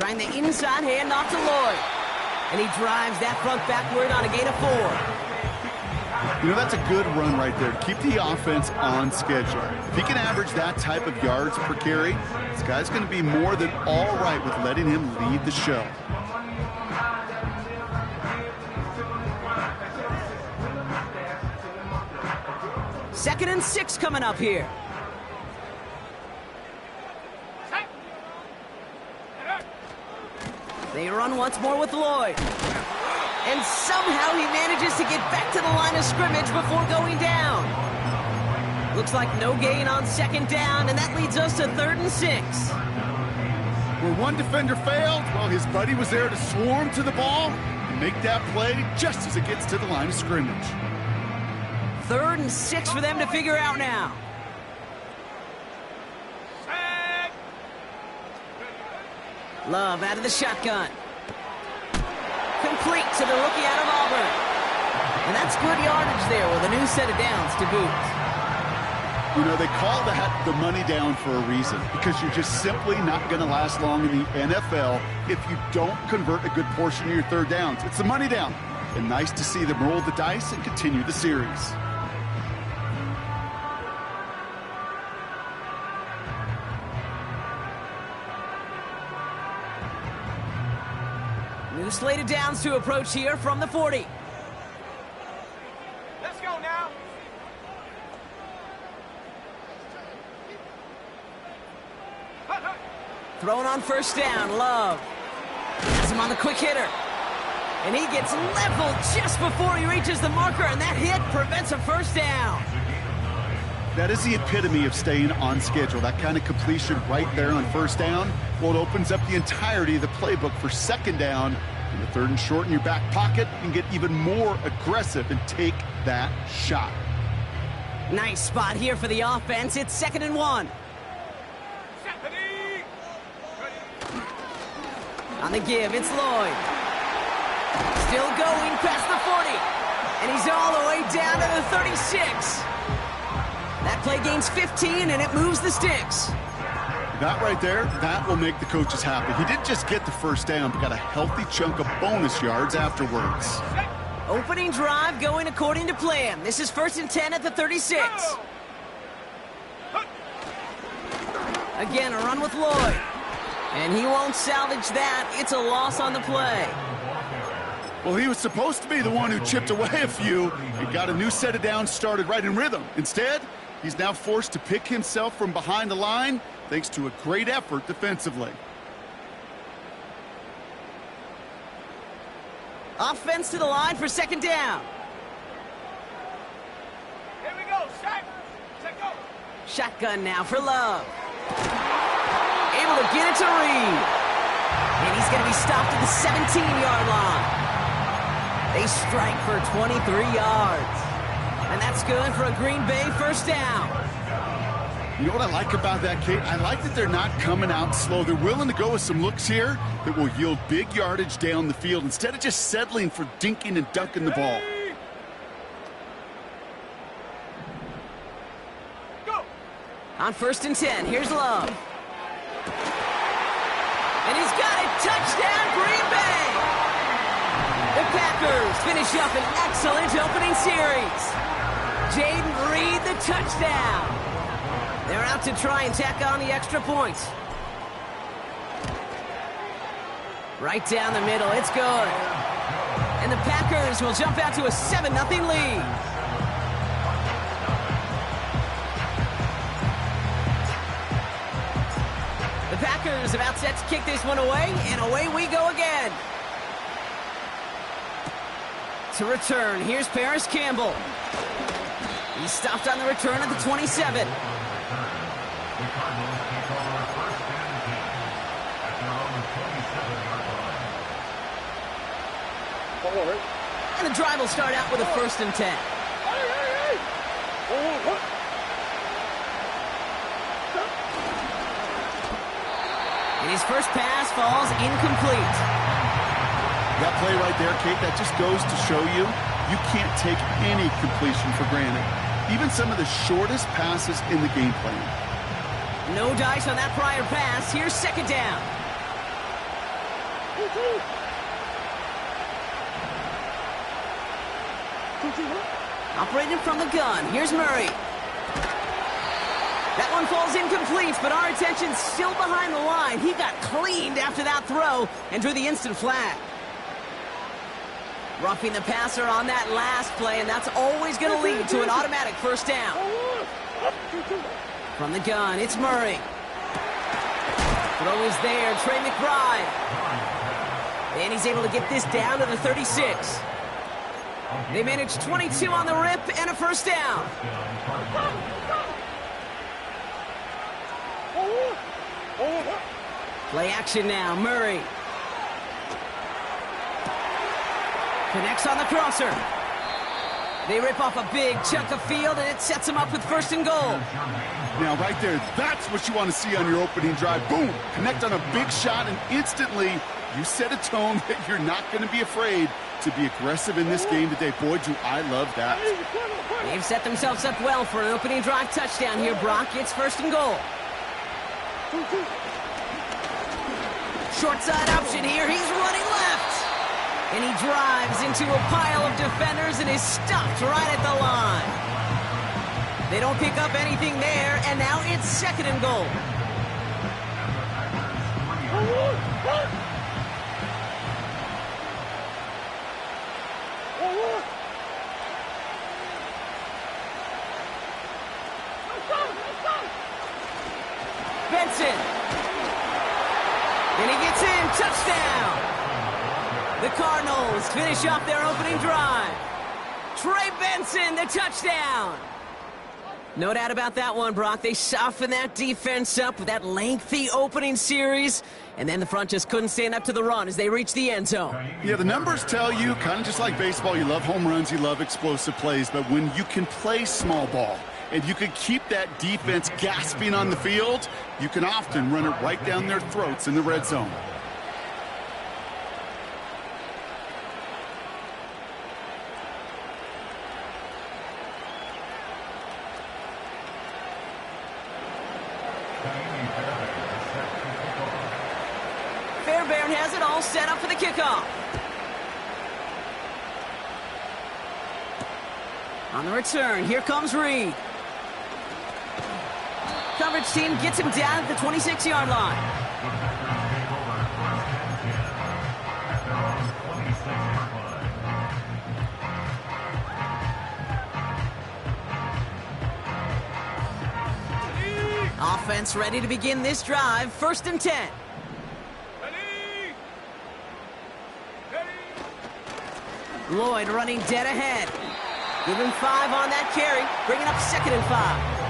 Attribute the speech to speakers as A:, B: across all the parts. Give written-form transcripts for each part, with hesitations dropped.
A: Trying the inside handoff to Lloyd. And he drives that front backward on a gain of 4.
B: You know, that's a good run right there. Keep the offense on schedule. If he can average that type of yards per carry, this guy's going to be more than all right with letting him lead the show.
A: Second and 6 coming up here. They run once more with Lloyd. And somehow he manages to get back to the line of scrimmage before going down. Looks like no gain on second down, and that leads us to 3rd and 6.
B: Where one defender failed, well, his buddy was there to swarm to the ball and make that play just as it gets to the line of scrimmage.
A: 3rd and 6 for them to figure out now. Love out of the shotgun. Complete to the rookie out of Auburn. And that's good yardage there with a new set of downs to boot.
B: You know, they call that the money down for a reason, because you're just simply not going to last long in the NFL if you don't convert a good portion of your third downs. It's the money down. And nice to see them roll the dice and continue the series.
A: New slate of downs to approach here from the 40.
C: Let's go now.
A: Thrown on first down, Love. Has him on the quick hitter. And he gets leveled just before he reaches the marker, and that hit prevents a first down.
B: That is the epitome of staying on schedule. That kind of completion right there on first down. Well, it opens up the entirety of the playbook for second down. In the 3rd and short in your back pocket, you can get even more aggressive and take that shot.
A: Nice spot here for the offense. It's 2nd and 1. On the give, it's Lloyd. Still going past the 40. And he's all the way down to the 36. That play gains 15, and it moves the sticks.
B: That right there, that will make the coaches happy. He didn't just get the first down, but got a healthy chunk of bonus yards afterwards.
A: Opening drive going according to plan. This is 1st and 10 at the 36. Again, a run with Lloyd. And he won't salvage that. It's a loss on the play.
B: Well, he was supposed to be the one who chipped away a few and got a new set of downs started right in rhythm. Instead, he's now forced to pick himself from behind the line thanks to a great effort defensively.
A: Offense to the line for second down.
C: Here we go. Set go.
A: Shotgun now for Love. Able to get it to Reed. And he's going to be stopped at the 17-yard line. They strike for 23 yards. And that's good for a Green Bay first down.
B: You know what I like about that, Kate? I like that they're not coming out slow. They're willing to go with some looks here that will yield big yardage down the field instead of just settling for dinking and dunking the ball.
C: Go.
A: On 1st and 10, here's Love. And he's got it. Touchdown, Green Bay! The Packers finish up an excellent opening series. Jaden Reed, the touchdown. They're out to try and tack on the extra points. Right down the middle, it's good. And the Packers will jump out to a 7-0 lead. The Packers about set to kick this one away, and away we go again. To return, here's Paris Campbell. He's stopped on the return at the 27. And the drive will start out with a 1st and 10. And his first pass falls incomplete.
B: That play right there, Kate, that just goes to show you, you can't take any completion for granted. Even some of the shortest passes in the game plan.
A: No dice on that prior pass. Here's second down. Operating from the gun. Here's Murray. That one falls incomplete, but our attention's still behind the line. He got cleaned after that throw and drew the instant flag. Roughing the passer on that last play, and that's always going to lead to an automatic first down. From the gun, it's Murray. Throw is there, Trey McBride. And he's able to get this down to the 36. They managed 22 on the rip and a first down. Play action now, Murray. Connects on the crosser. They rip off a big chunk of field, and it sets them up with first and goal.
B: Now, right there, that's what you want to see on your opening drive. Boom! Connect on a big shot, and instantly, you set a tone that you're not going to be afraid to be aggressive in this game today. Boy, do I love that.
A: They've set themselves up well for an opening drive touchdown here, Brock. It's first and goal. Short side option here. He's running left. And he drives into a pile of defenders and is stopped right at the line. They don't pick up anything there, and now it's second and goal. Benson. And he gets in. Touchdown. The Cardinals finish off their opening drive. Trey Benson, the touchdown. No doubt about that one, Brock. They softened that defense up with that lengthy opening series, and then the front just couldn't stand up to the run as they reached the end zone.
B: Yeah, the numbers tell you, kind of just like baseball, you love home runs, you love explosive plays, but when you can play small ball and you can keep that defense gasping on the field, you can often run it right down their throats in the red zone.
A: Fairbairn has it all set up for the kickoff. On the return, here comes Reed. Coverage team gets him down at the 26-yard line. Offense ready to begin this drive. First and 10. Lloyd running dead ahead. Give him 5 on that carry, bringing up second and 5.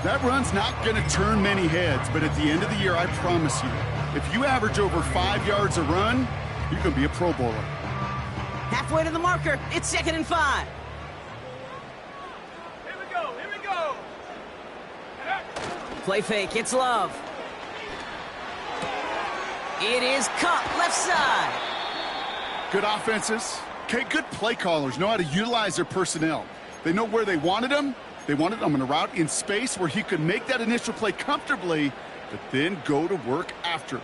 B: That run's not going to turn many heads, but at the end of the year, I promise you, if you average over 5 yards a run, you're going to be a Pro Bowler.
A: Halfway to the marker, it's second and 5.
C: Here we go, here we go.
A: Play fake, it's Love. It is Cup, left side.
B: Good offenses. Okay, good play callers know how to utilize their personnel. They know where they wanted them. They wanted them in a route in space where he could make that initial play comfortably, but then go to work after.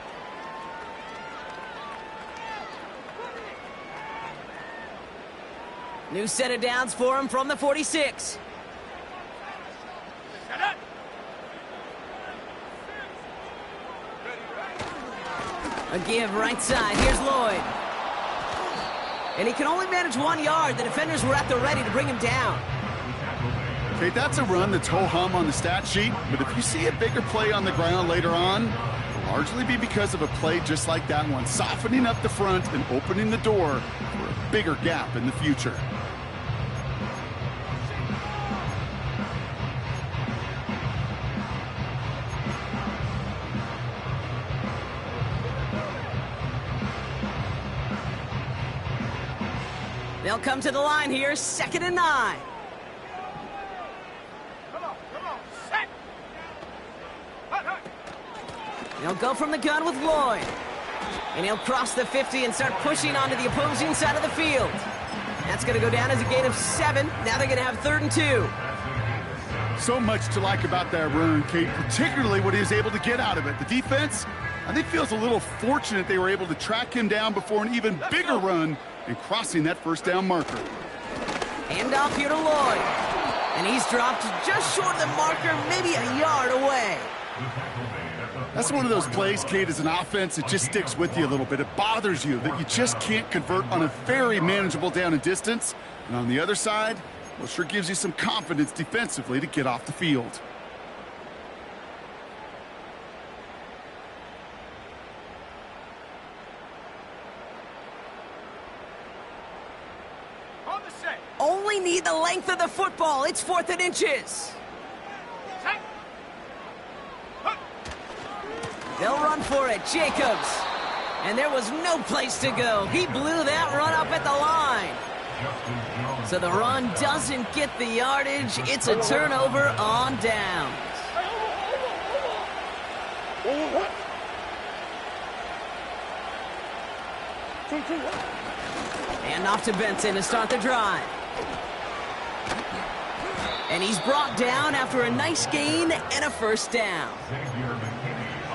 A: New set of downs for him from the 46. A give right side. Here's Lloyd. And he can only manage 1 yard. The defenders were at the ready to bring him down.
B: Okay, that's a run that's ho-hum on the stat sheet, but if you see a bigger play on the ground later on, it'll largely be because of a play just like that one, softening up the front and opening the door for a bigger gap in the future.
A: They'll come to the line here, second and 9.
C: Come on, set.
A: They'll go from the gun with Lloyd. And he'll cross the 50 and start pushing onto the opposing side of the field. That's going to go down as a gain of 7. Now they're going to have 3rd and 2.
B: So much to like about that run, Kate, particularly what he was able to get out of it. The defense, I think feels a little fortunate they were able to track him down before an even bigger run and crossing that first down marker.
A: Hand off here to Lloyd. And he's dropped just short of the marker, maybe a yard away.
B: That's one of those plays, Kate, as an offense, that just sticks with you a little bit. It bothers you that you just can't convert on a very manageable down and distance. And on the other side, well, it sure gives you some confidence defensively to get off the field.
C: On the set.
A: Only need the length of the football. It's 4th and inches.
C: Set.
A: They'll run for it. Jacobs. And there was no place to go. He blew that run up at the line. So the run doesn't get the yardage. It's a turnover on downs. And off to Benson to start the drive. And he's brought down after a nice gain and a first down.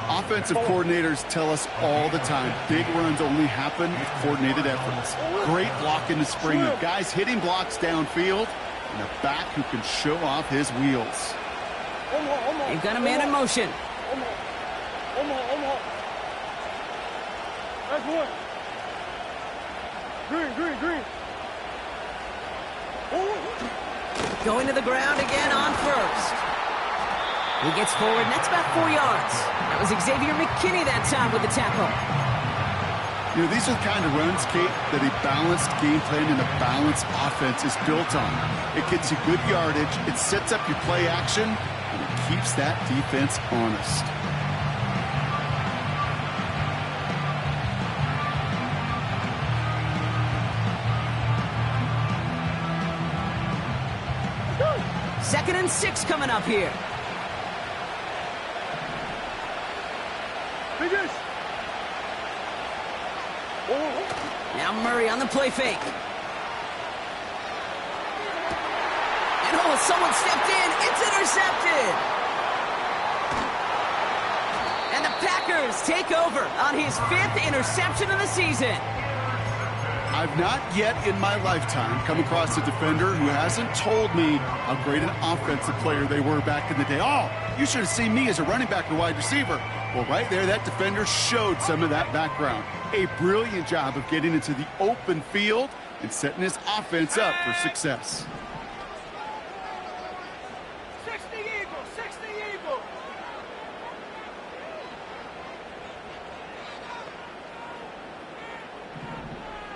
B: Offensive coordinators tell us all the time, big runs only happen with coordinated efforts. Great block in the spring of guys hitting blocks downfield and a back who can show off his wheels.
A: They've got a man in motion.
C: That's one. Green.
A: Going to the ground again on first. He gets forward, and that's about 4 yards. That was Xavier McKinney that time with the tackle.
B: You know, these are the kind of runs, Kate, that a balanced game plan and a balanced offense is built on. It gets you good yardage, it sets up your play action, and it keeps that defense honest.
A: Second and 6 coming up here. Now Murray on the play fake. And someone stepped in. It's intercepted. And the Packers take over on his 5th interception of the season.
B: I've not yet in my lifetime come across a defender who hasn't told me how great an offensive player they were back in the day. Oh, you should have seen me as a running back or wide receiver. Well, right there, that defender showed some of that background. A brilliant job of getting into the open field and setting his offense up for success.
C: 60 Eagles, 60 Eagles.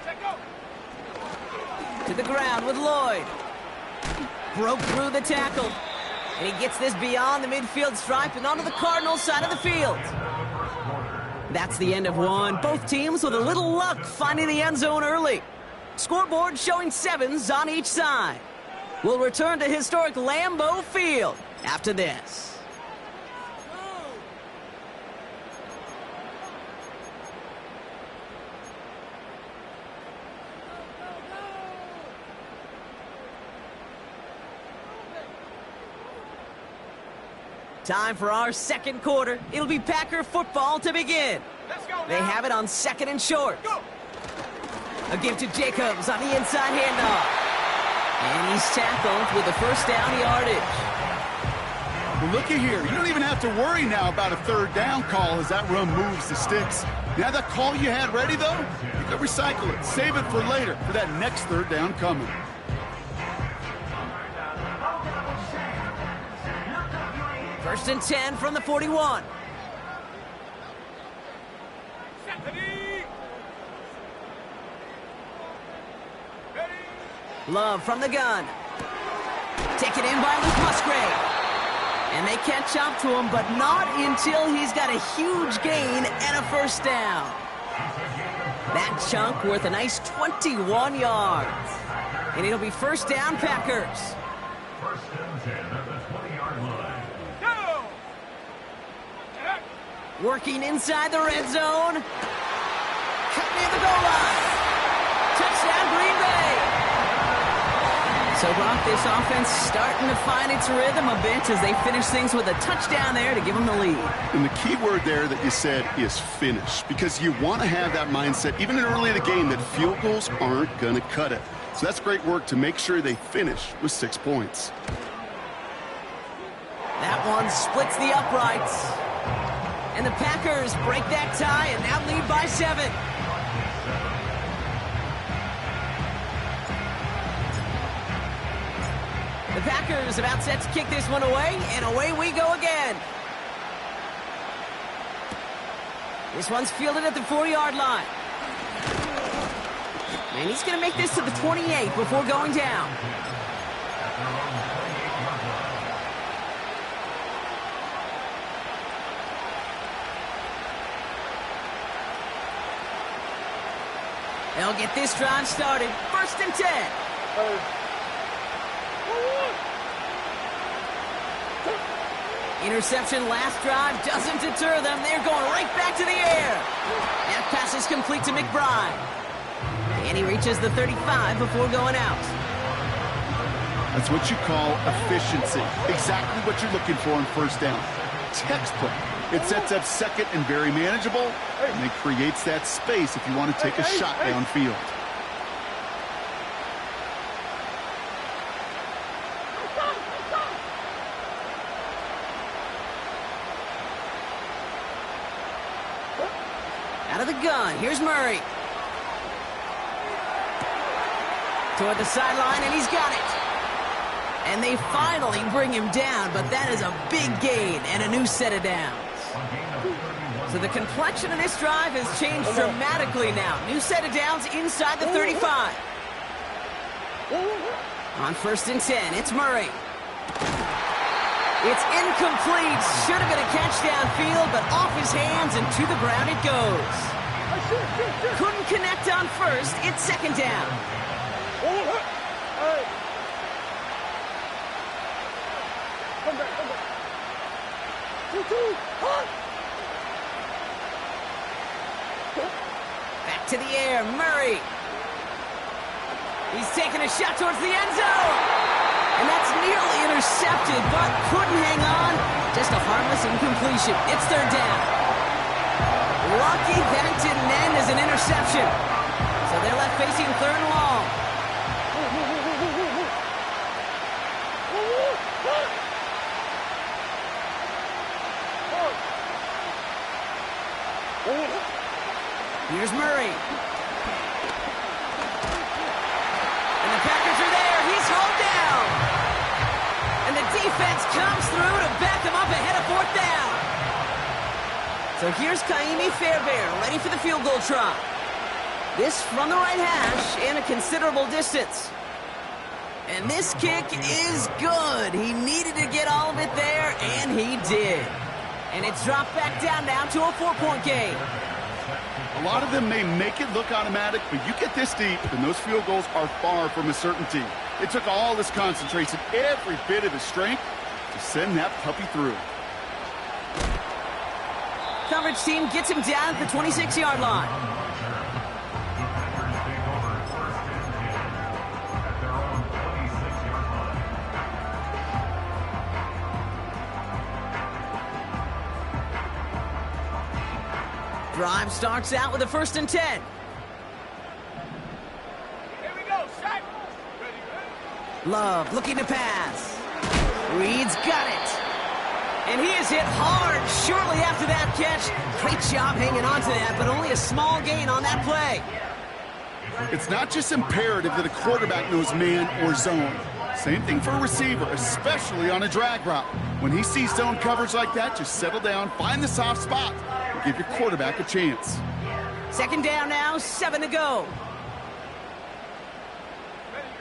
C: Check go.
A: To the ground with Lloyd. Broke through the tackle. And he gets this beyond the midfield stripe and onto the Cardinals side of the field. That's the end of one. Both teams with a little luck finding the end zone early. Scoreboard showing 7s on each side. We'll return to historic Lambeau Field after this. Time for our second quarter. It'll be Packer football to begin.
C: Let's go.
A: They have it on 2nd and short. A give to Jacobs on the inside handoff. And he's tackled with a first down yardage.
B: Well, looky here. You don't even have to worry now about a 3rd down call as that run moves the sticks. Now that call you had ready, though, you can recycle it. Save it for later for that next 3rd down coming.
A: First and 10 from the 41. Love from the gun. Taken in by Luke Musgrave. And they catch up to him, but not until he's got a huge gain and a first down. That chunk worth a nice 21 yards. And it'll be first down, Packers.
D: First and 10 at the 20-yard line.
A: Working inside the red zone. Cut near the goal line. Touchdown, Green Bay. So, Brock, this offense starting to find its rhythm a bit as they finish things with a touchdown there to give them the lead.
B: And the key word there that you said is finish, because you want to have that mindset, even early in the game, that field goals aren't going to cut it. So that's great work to make sure they finish with 6 points.
A: That one splits the uprights. And the Packers break that tie and now lead by 7. The Packers about set to kick this one away, and away we go again. This one's fielded at the 4-yard line. And he's going to make this to the 28 before going down. They'll get this drive started. 1st and 10. Interception last drive doesn't deter them. They're going right back to the air. That pass is complete to McBride. And he reaches the 35 before going out.
B: That's what you call efficiency. Exactly what you're looking for on 1st down. Textbook. It sets up 2nd and very manageable, and it creates that space if you want to take a shot downfield.
A: Out of the gun, here's Murray. Toward the sideline, and he's got it. And they finally bring him down, but that is a big gain and a new set of downs. So the complexion of this drive has changed dramatically now. New set of downs inside the 35. On 1st and 10, it's Murray. It's incomplete. Should have been a catch downfield, but off his hands and to the ground it goes. Couldn't connect on 1st. It's 2nd down. Back to the air, Murray. He's taking a shot towards the end zone. And that's nearly intercepted, but couldn't hang on. Just a harmless incompletion. It's 3rd down. Lucky that didn't end as an interception. So they're left facing 3rd and long. Here's Murray. And the Packers are there. He's hauled down. And the defense comes through to back him up ahead of 4th down. So here's Kaimi Fairbairn, ready for the field goal try. This from the right hash and a considerable distance. And this kick is good. He needed to get all of it there, and he did. And it's dropped back down now to a 4-point game.
B: A lot of them may make it look automatic, but you get this deep, and those field goals are far from a certainty. It took all his concentration, every bit of his strength, to send that puppy through.
A: Coverage team gets him down at the 26-yard line. Drive starts out with a 1st and 10.
C: Here we go, set. Ready.
A: Love looking to pass. Reed's got it. And he is hit hard shortly after that catch. Great job hanging on to that, but only a small gain on that play.
B: It's not just imperative that a quarterback knows man or zone. Same thing for a receiver, especially on a drag route. When he sees zone coverage like that, just settle down, find the soft spot, and give your quarterback a chance.
A: 2nd down now, 7 to go.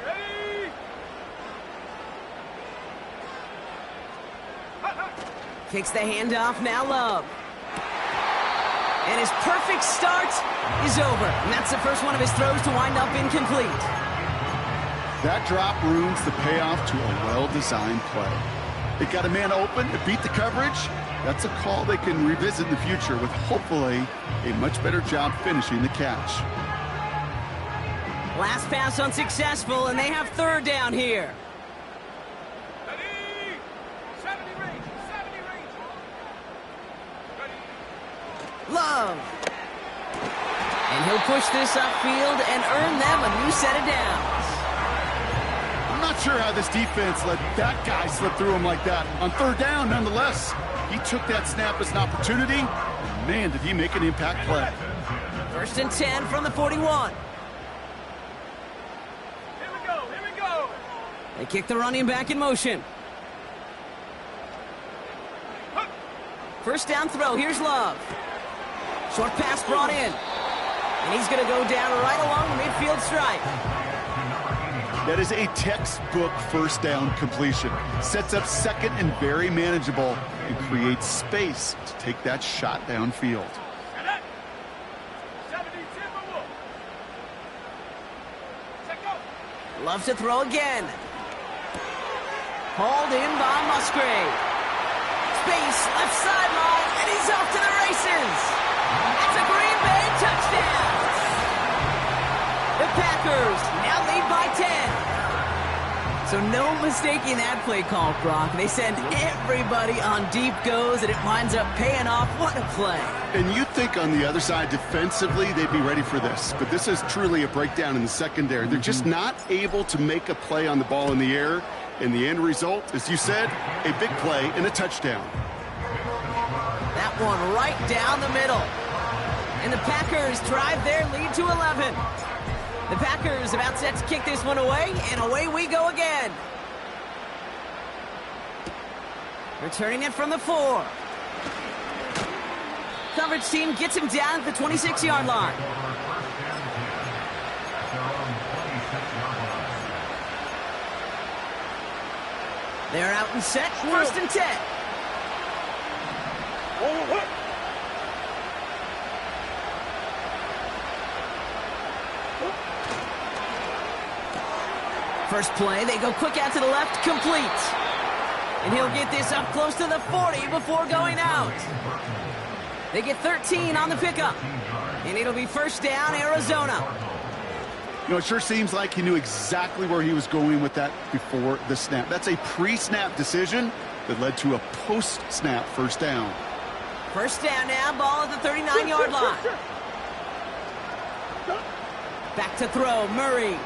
C: Ready.
A: Takes the handoff, now Love. And his perfect start is over. And that's the first one of his throws to wind up incomplete.
B: That drop ruins the payoff to a well-designed play. It got a man open, it beat the coverage. That's a call they can revisit in the future with hopefully a much better job finishing the catch.
A: Last pass unsuccessful, and they have third down here.
C: Ready? 70 range. 70 range. Ready?
A: Love. And he'll push this upfield and earn them a new set of downs.
B: I'm not sure how this defense let that guy slip through him like that. On third down, nonetheless, he took that snap as an opportunity. And man, did he make an impact play.
A: First and 10 from the 41.
C: Here we go. Here we go.
A: They kick the running back in motion. First down throw. Here's Love. Short pass brought in. And he's going to go down right along the midfield stripe.
B: That is a textbook first down completion. Sets up second and very manageable and creates space to take that shot downfield.
C: And that. 70 Timberwolves. Check go.
A: Love to throw again. Hauled in by Musgrave. Space, left sideline, and he's off to the races. That's a Green Bay touchdown. The Packers now lead by 10. So no mistaking that play call, Brock. They send everybody on deep goes, and it winds up paying off. What a play.
B: And you'd think on the other side, defensively, they'd be ready for this. But this is truly a breakdown in the secondary. They're just not able to make a play on the ball in the air. And the end result, as you said, a big play and a touchdown.
A: That one right down the middle. And the Packers drive their lead to 11. The Packers about set to kick this one away, and away we go again. Returning it from the 4. Coverage team gets him down at the 26-yard line. They're out and set, first and 10. First play, they go quick out to the left, complete. And he'll get this up close to the 40 before going out. They get 13 on the pickup. And it'll be first down, Arizona.
B: You know, it sure seems like he knew exactly where he was going with that before the snap. That's a pre-snap decision that led to a post-snap first down.
A: First down now, ball at the 39-yard line. Back to throw, Murray.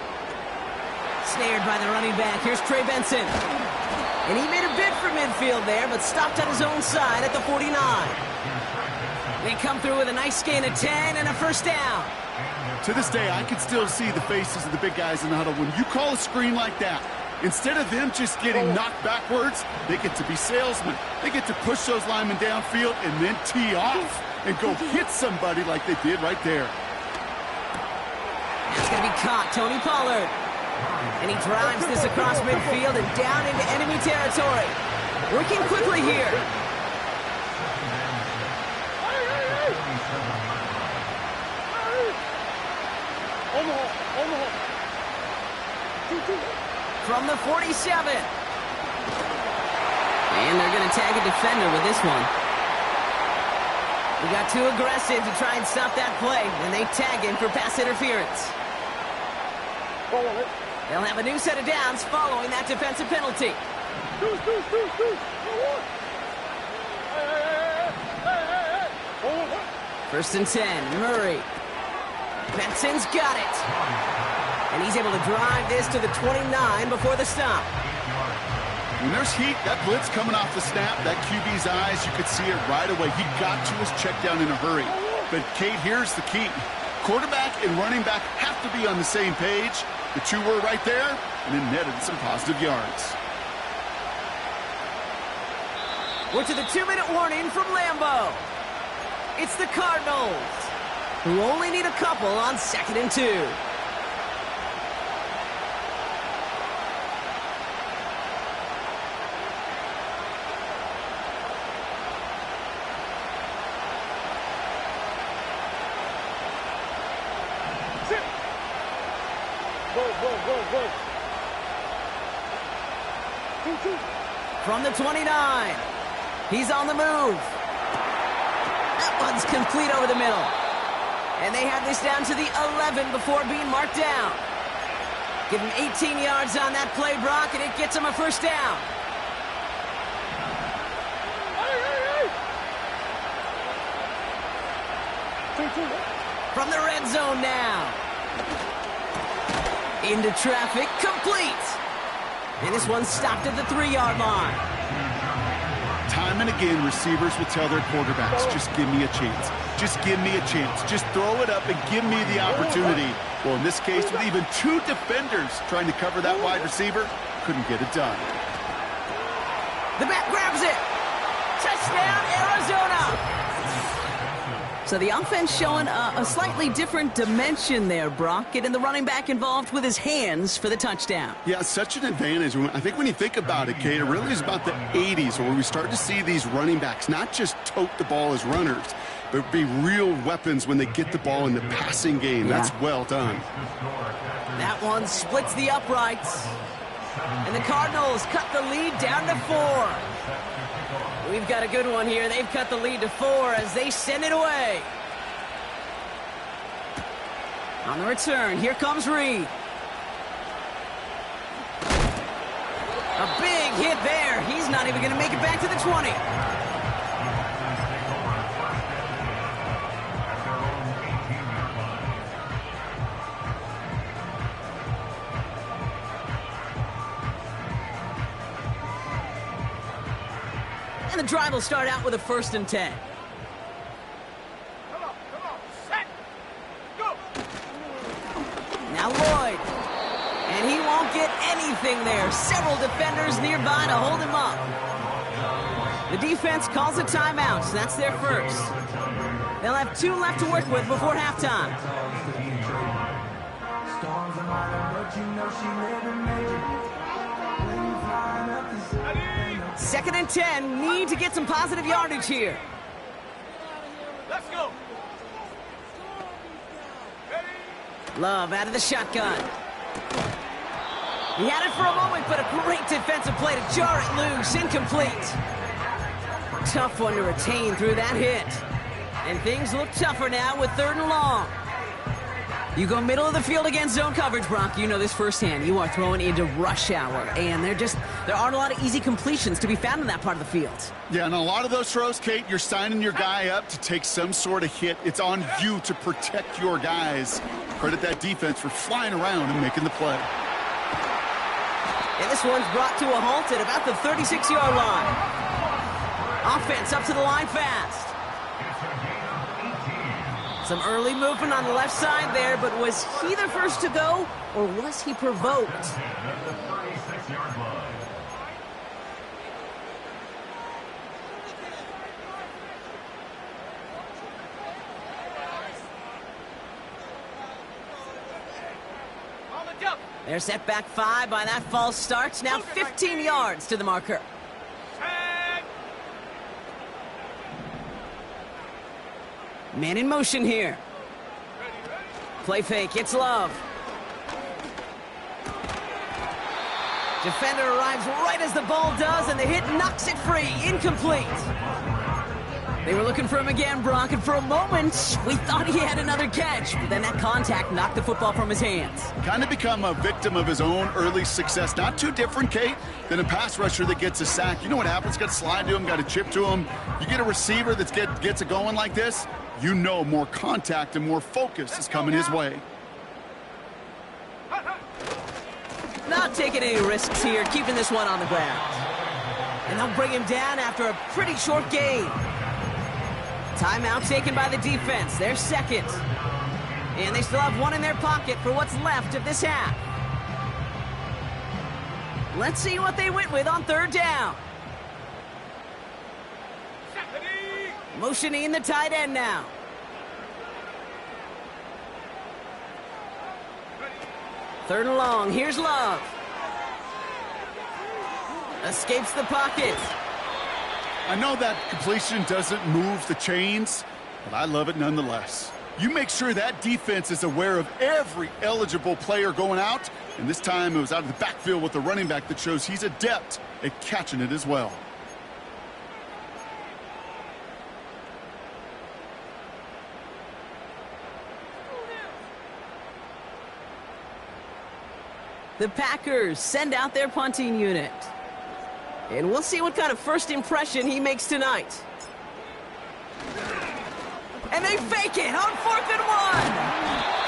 A: Snared by the running back. Here's Trey Benson. And he made a bid for midfield there, but stopped on his own side at the 49. They come through with a nice gain of 10 and a first down.
B: To this day, I can still see the faces of the big guys in the huddle. When you call a screen like that, instead of them just getting knocked backwards, they get to be salesmen. They get to push those linemen downfield and then tee off and go hit somebody like they did right there.
A: That's going to be caught, Tony Pollard. And he drives this across midfield and down into enemy territory. Working quickly here. From the 47. And they're going to tag a defender with this one. He got too aggressive to try and stop that play, and they tag him for pass interference. They'll have a new set of downs following that defensive penalty. First and 10, Murray. Benson's got it. And he's able to drive this to the 29 before the stop.
B: When there's heat, that blitz coming off the snap, that QB's eyes, you could see it right away. He got to his check down in a hurry. But, Kate, here's the key. Quarterback and running back have to be on the same page. The two were right there, and it netted some positive yards.
A: We're to the 2-minute warning from Lambeau. It's the Cardinals, who only need a couple on 2nd and 2. From the 29, he's on the move. That one's complete over the middle. And they have this down to the 11 before being marked down. Give him 18 yards on that play, Brock, and it gets him a first down. From the red zone now. Into traffic, complete. And this one's stopped at the 3-yard line.
B: Time and again, receivers will tell their quarterbacks, just give me a chance. Just give me a chance. Just throw it up and give me the opportunity. Well, in this case, with even 2 defenders trying to cover that wide receiver, couldn't get it done.
A: The back grabs it. Touchdown, Arizona. So the offense showing a slightly different dimension there, Brock, getting the running back involved with his hands for the touchdown.
B: Yeah, such an advantage. I think when you think about it, Kate, it really is about the 80s where we start to see these running backs not just tote the ball as runners, but be real weapons when they get the ball in the passing game. Yeah. That's well done.
A: That one splits the uprights. And the Cardinals cut the lead down to 4. We've got a good one here. They've cut the lead to 4 as they send it away. On the return, here comes Reed. A big hit there. He's not even going to make it back to the 20. And the drive will start out with a 1st and 10.
C: Come on, set, go.
A: Now Lloyd. And he won't get anything there. Several defenders nearby to hold him up. The defense calls a timeout. So that's their first. They'll have 2 left to work with before halftime. Second and 10. Need to get some positive yardage here.
C: Let's go.
A: Love out of the shotgun. He had it for a moment, but a great defensive play to jar it loose. Incomplete. Tough one to retain through that hit. And things look tougher now with 3rd and long. You go middle of the field against zone coverage, Brock. You know this firsthand. You are throwing into rush hour, and there aren't a lot of easy completions to be found in that part of the field.
B: Yeah, and a lot of those throws, Kate, you're signing your guy up to take some sort of hit. It's on you to protect your guys. Credit that defense for flying around and making the play.
A: And this one's brought to a halt at about the 36-yard line. Offense up to the line fast. Some early movement on the left side there, but was he the first to go, or was he provoked? They're set back 5 by that false start. Now 15 yards to the marker. Man in motion here. Play fake, it's Love. Defender arrives right as the ball does, and the hit knocks it free. Incomplete. They were looking for him again, Brock, and for a moment, we thought he had another catch. But then that contact knocked the football from his hands.
B: Kind of become a victim of his own early success. Not too different, Kate, than a pass rusher that gets a sack. You know what happens? Got to slide to him, got to chip to him. You get a receiver that gets it going like this, you know more contact and more focus is coming his way.
A: Not taking any risks here, keeping this one on the ground. And they'll bring him down after a pretty short gain. Timeout taken by the defense, their second. And they still have one in their pocket for what's left of this half. Let's see what they went with on 3rd down. Motioning the tight end now. Third and long. Here's Love. Escapes the pocket.
B: I know that completion doesn't move the chains, but I love it nonetheless. You make sure that defense is aware of every eligible player going out, and this time it was out of the backfield with the running back that shows he's adept at catching it as well.
A: The Packers send out their punting unit. And we'll see what kind of first impression he makes tonight. And they fake it on 4th and 1.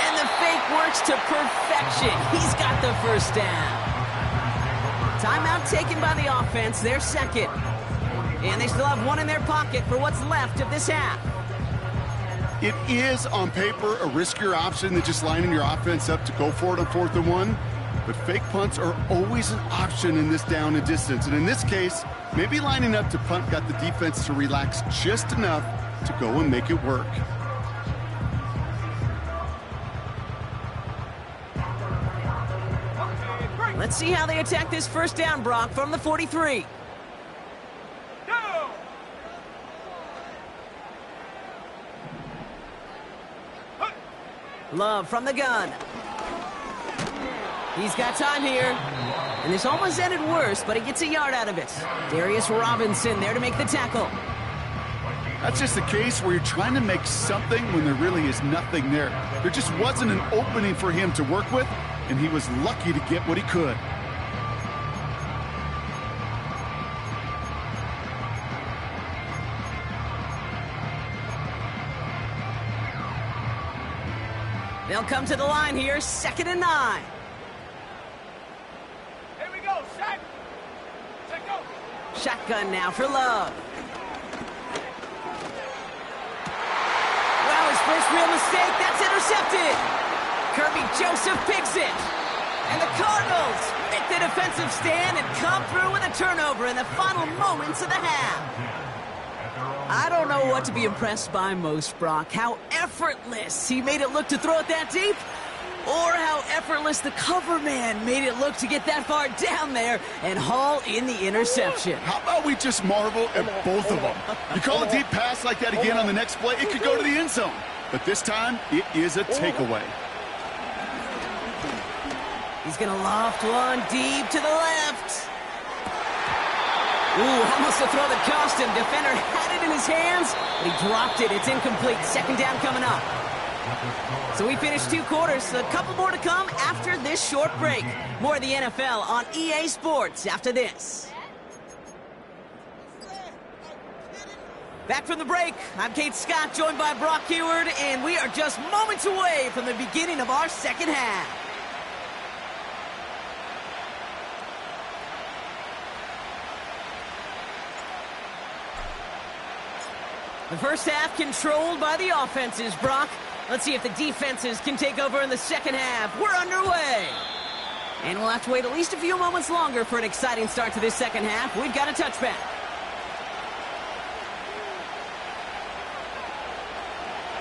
A: And the fake works to perfection. He's got the first down. Timeout taken by the offense, their second. And they still have one in their pocket for what's left of this half.
B: It is, on paper, a riskier option than just lining your offense up to go for it on 4th and 1. But fake punts are always an option in this down and distance. And in this case, maybe lining up to punt got the defense to relax just enough to go and make it work.
A: Let's see how they attack this first down, Brock, from the 43.
C: Go!
A: Love from the gun. He's got time here. And this almost ended worse, but he gets a yard out of it. Darius Robinson there to make the tackle.
B: That's just a case where you're trying to make something when there really is nothing there. There just wasn't an opening for him to work with, and he was lucky to get what he could.
A: They'll come to the line here, 2nd and 9.
C: Here we go, set. Set, go.
A: Shotgun now for Love. Well, his first real mistake, that's intercepted. Kirby Joseph picks it. And the Cardinals make the defensive stand and come through with a turnover in the final moments of the half. I don't know what to be impressed by most, Brock. How effortless he made it look to throw it that deep, or how effortless the cover man made it look to get that far down there and haul in the interception.
B: How about we just marvel at both of them? You call a deep pass like that again on the next play, it could go to the end zone. But this time, it is a takeaway.
A: He's going to loft one deep to the left. Ooh, almost a throw that cost him. Defender had it in his hands, but he dropped it. It's incomplete. 2nd down coming up. So we finished 2 quarters. A couple more to come after this short break. More of the NFL on EA Sports after this. Back from the break, I'm Kate Scott, joined by Brock Heward, and we are just moments away from the beginning of our second half. The first half controlled by the offenses, Brock. Let's see if the defenses can take over in the second half. We're underway. And we'll have to wait at least a few moments longer for an exciting start to this second half. We've got a touchback.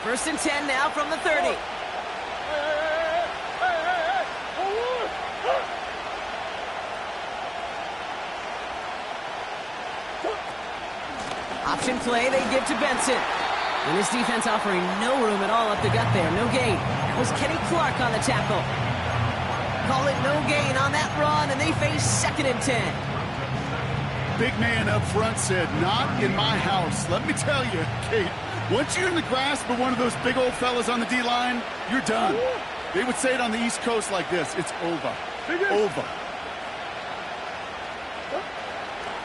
A: First and 10 now from the 30. Option play they give to Benson. And his defense offering no room at all up the gut there. No gain. That was Kenny Clark on the tackle. Call it no gain on that run, and they face 2nd and 10.
B: Big man up front said, not in my house. Let me tell you, Kate, once you're in the grasp of one of those big old fellas on the D-line, you're done. They would say it on the East Coast like this, it's over. Over.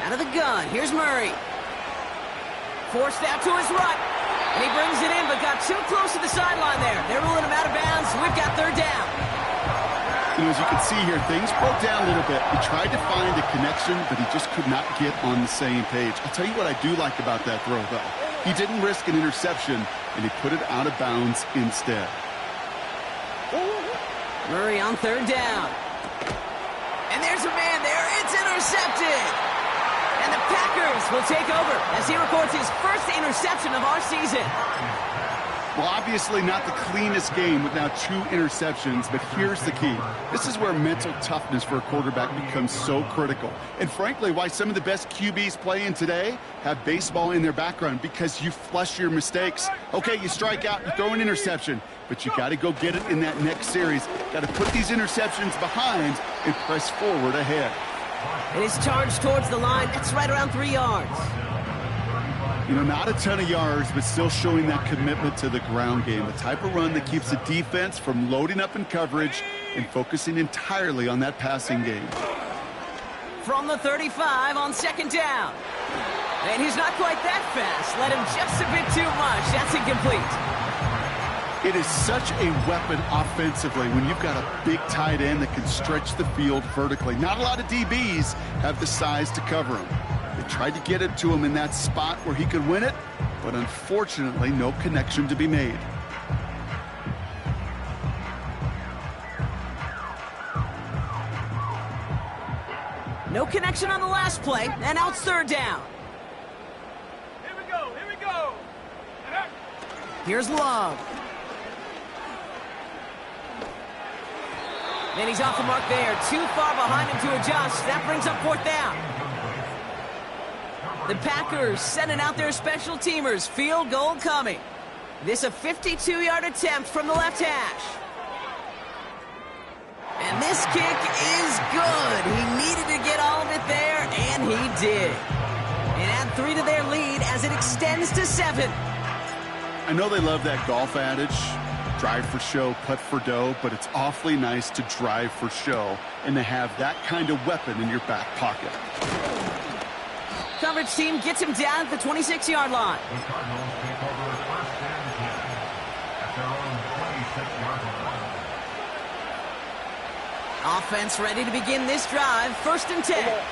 A: Out of the gun, here's Murray. Forced out to his right. And he brings it in, but got too close to the sideline there. They're ruling him out of bounds. We've got 3rd down.
B: You know, as you can see here, things broke down a little bit. He tried to find a connection, but he just could not get on the same page. I'll tell you what I do like about that throw, though. He didn't risk an interception, and he put it out of bounds instead.
A: Murray on 3rd down. And there's a man there. It's intercepted. And the Packers will take over as he records his first interception of our season.
B: Well, obviously not the cleanest game with now 2 interceptions, but here's the key. This is where mental toughness for a quarterback becomes so critical. And frankly, why some of the best QBs playing today have baseball in their background, because you flush your mistakes. Okay, you strike out, you throw an interception, but you got to go get it in that next series. Got to put these interceptions behind and press forward ahead.
A: It is charged towards the line. That's right around 3 yards.
B: You know, not a ton of yards, but still showing that commitment to the ground game. The type of run that keeps the defense from loading up in coverage and focusing entirely on that passing game.
A: From the 35 on second down. And he's not quite that fast. Let him just a bit too much. That's incomplete.
B: It is such a weapon offensively when you've got a big tight end that can stretch the field vertically. Not a lot of DBs have the size to cover him. They tried to get it to him in that spot where he could win it, but unfortunately, no connection to be made.
A: No connection on the last play, and now it's third down.
C: Here we go, here we go.
A: Here's Love. And he's off the mark there. Too far behind him to adjust. That brings up fourth down. The Packers sending out their special teamers. Field goal coming. This a 52-yard attempt from the left hash. And this kick is good. He needed to get all of it there, and he did. And add 3 to their lead as it extends to 7.
B: I know they love that golf adage, drive for show, putt for dough, but it's awfully nice to drive for show and to have that kind of weapon in your back pocket.
A: Coverage team gets him down at the 26-yard line.
D: The Cardinals take over first and 10 at their own 26-yard line.
A: Offense ready to begin this drive. First and 10.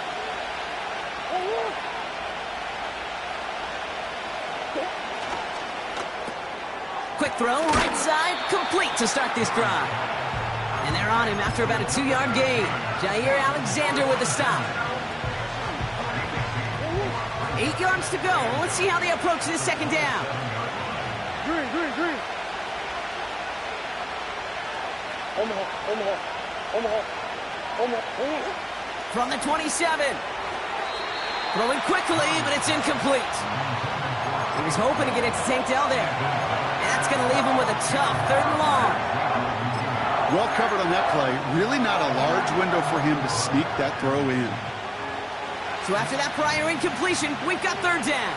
A: Quick throw, right side, complete to start this drive. And they're on him after about a 2-yard gain. Jair Alexander with the stop. 8 yards to go. Let's see how they approach this second down.
C: Green.
A: From the 27. Throwing quickly, but it's incomplete. He was hoping to get it to Tank Dell there. And that's going to leave him with a tough 3rd and long.
B: Well covered on that play. Really not a large window for him to sneak that throw in.
A: So after that prior incompletion, we've got 3rd down.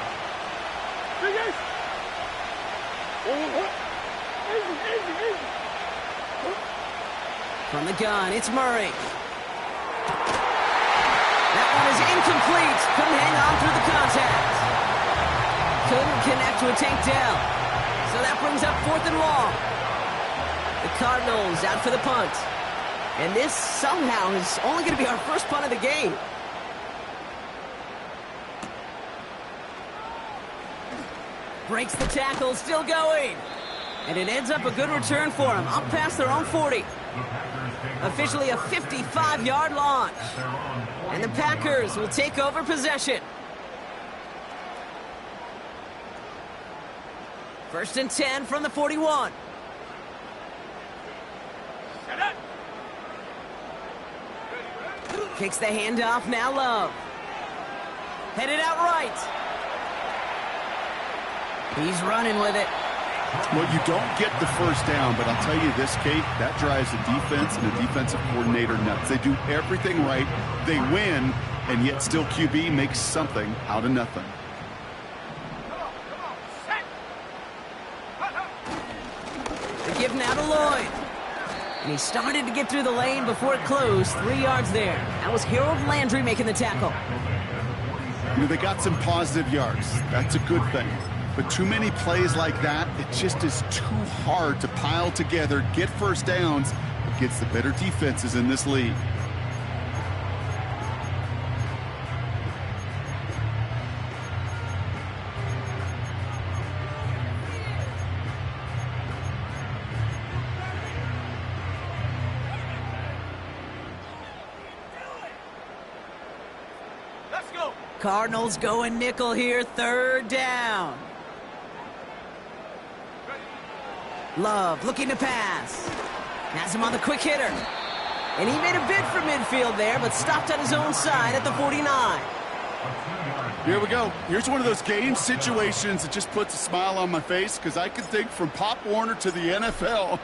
A: From the gun, it's Murray. That one is incomplete. Couldn't hang on through the contact. Couldn't connect to a Tank Dell. So that brings up 4th and long. The Cardinals out for the punt. And this somehow is only going to be our first punt of the game. Breaks the tackle, still going. And it ends up a good return for him, up past their own 40. Officially a 55-yard launch. And the Packers will take over possession. First and 10 from the 41. Kicks the handoff, now Love. Headed out right. He's running with it.
B: Well, you don't get the first down, but I'll tell you this, Kate, that drives the defense and the defensive coordinator nuts. They do everything right. They win, and yet still QB makes something out of nothing.
A: They give now to Lloyd. And he started to get through the lane before it closed. 3 yards there. That was Harold Landry making the tackle.
B: You know, they got some positive yards. That's a good thing. But too many plays like that, it just is too hard to pile together, get first downs against the better defenses in this league.
C: Let's go.
A: Cardinals going nickel here, 3rd down. Love looking to pass. Has him on the quick hitter. And he made a bid for midfield there, but stopped on his own side at the 49.
B: Here we go. Here's one of those game situations that just puts a smile on my face because I can think from Pop Warner to the NFL.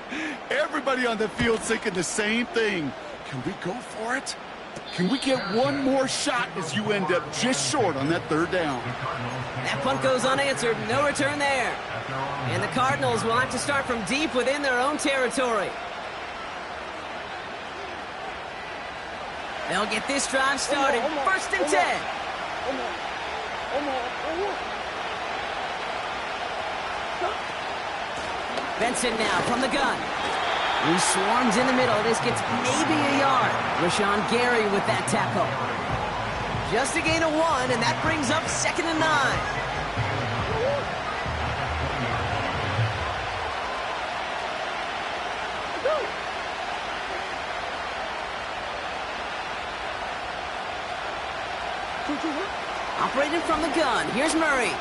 B: Everybody on the field thinking the same thing. Can we go for it? Can we get one more shot as you end up just short on that third down?
A: That punt goes unanswered. No return there. And the Cardinals will have to start from deep within their own territory. They'll get this drive started. First and 10. Benson now from the gun. He swarms in the middle. This gets maybe a yard. Rashawn Gary with that tackle. Just a gain of 1, and that brings up 2nd and 9. Operating from the gun. Here's Murray.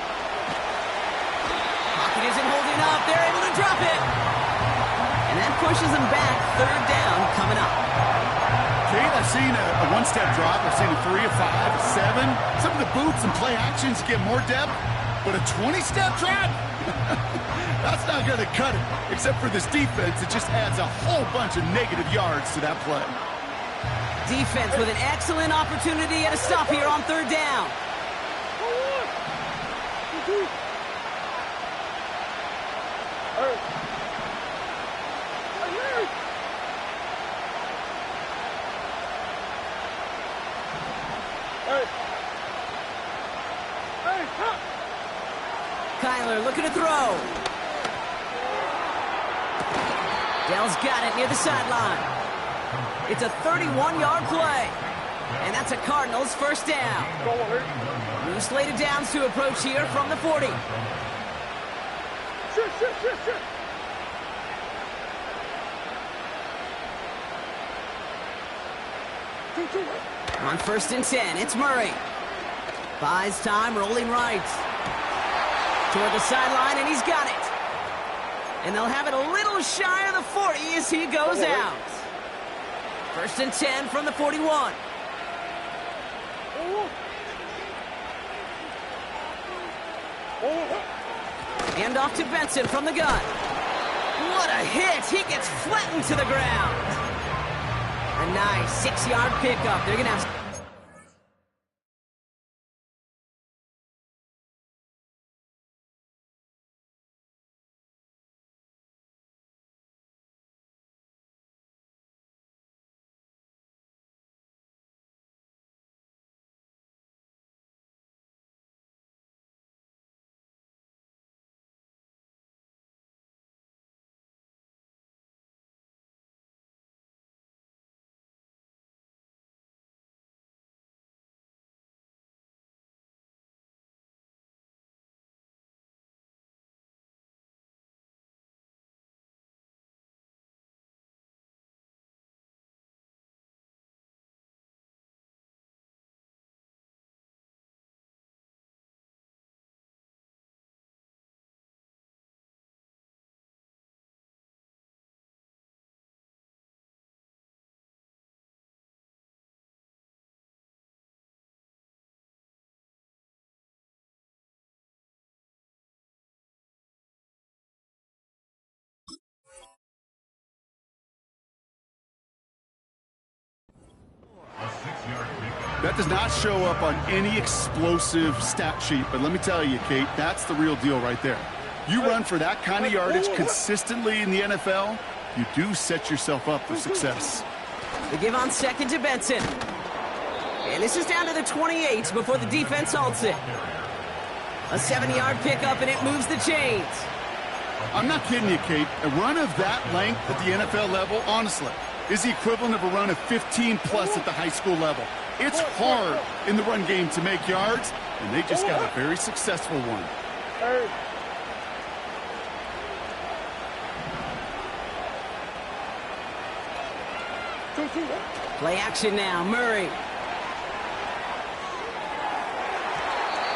A: Pocket isn't holding up. They're able to drop it. And that pushes them back. 3rd down coming up.
B: Kate, I've seen a one-step drop. I've seen a 3, a 5, a 7. Some of the boots and play actions get more depth. But a 20-step drop? That's not going to cut it. Except for this defense, it just adds a whole bunch of negative yards to that play.
A: Defense with an excellent opportunity at a stop here on 3rd down. Kyler looking to throw. Dell's got it near the sideline. It's a 31-yard play. And that's a Cardinals 1st down. New slated downs to approach here from the 40. On 1st and 10, it's Murray. Buys time, rolling right. Toward the sideline, and he's got it. And they'll have it a little shy of the 40 as he goes out. 1st and 10 from the 41. Hand off to Benson from the gun. What a hit! He gets flattened to the ground. A nice 6-yard pickup. They're going to have...
B: That does not show up on any explosive stat sheet, but let me tell you, Kate, that's the real deal right there. You run for that kind of yardage consistently in the NFL, you do set yourself up for success.
A: They give on 2nd to Benson. And this is down to the 28 before the defense halts it. A 7-yard pickup, and it moves the chains.
B: I'm not kidding you, Kate. A run of that length at the NFL level, honestly, is the equivalent of a run of 15-plus at the high school level. It's hard in the run game to make yards, and they just got a very successful one.
A: Play action now, Murray.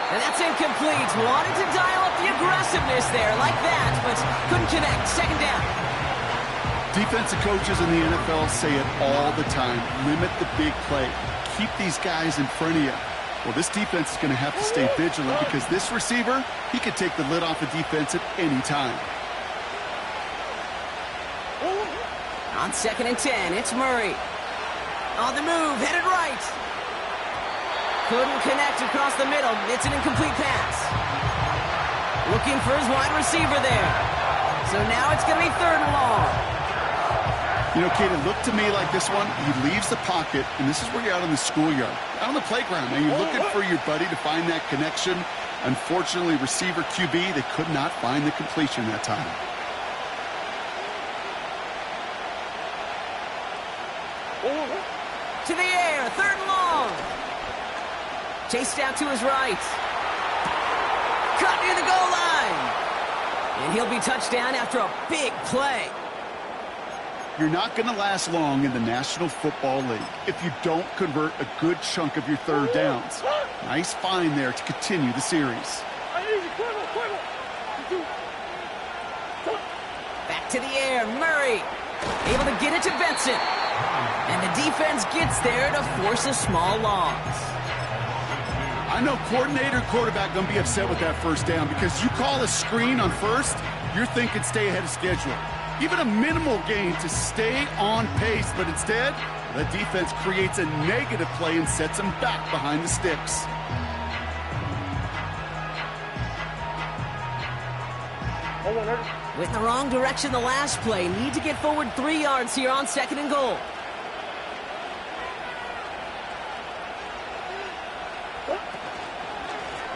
A: And that's incomplete. Wanted to dial up the aggressiveness there like that, but couldn't connect. 2nd down.
B: Defensive coaches in the NFL say it all the time. Limit the big play. Keep these guys in front of you. Well, this defense is going to have to stay vigilant because this receiver, he could take the lid off a defense at any time.
A: On 2nd and 10, it's Murray. On the move, headed right. Couldn't connect across the middle. It's an incomplete pass. Looking for his wide receiver there. So now it's going to be 3rd and long.
B: You know, Kate, it looked to me like this one, he leaves the pocket, and this is where you're out on the schoolyard, out on the playground, and you're looking for your buddy to find that connection. Unfortunately, receiver QB, they could not find the completion that time.
A: To the air, 3rd and long. Chased out to his right. Cut near the goal line. And he'll be touchdown after a big play.
B: You're not going to last long in the National Football League if you don't convert a good chunk of your 3rd downs. Nice find there to continue the series.
A: Back to the air, Murray. Able to get it to Benson. And the defense gets there to force a small loss.
B: I know coordinator and quarterback going to be upset with that 1st down because you call a screen on 1st, you're thinking stay ahead of schedule. Even a minimal gain to stay on pace, but instead, the defense creates a negative play and sets them back behind the sticks.
A: Went in the wrong direction the last play. Need to get forward 3 yards here on 2nd and goal.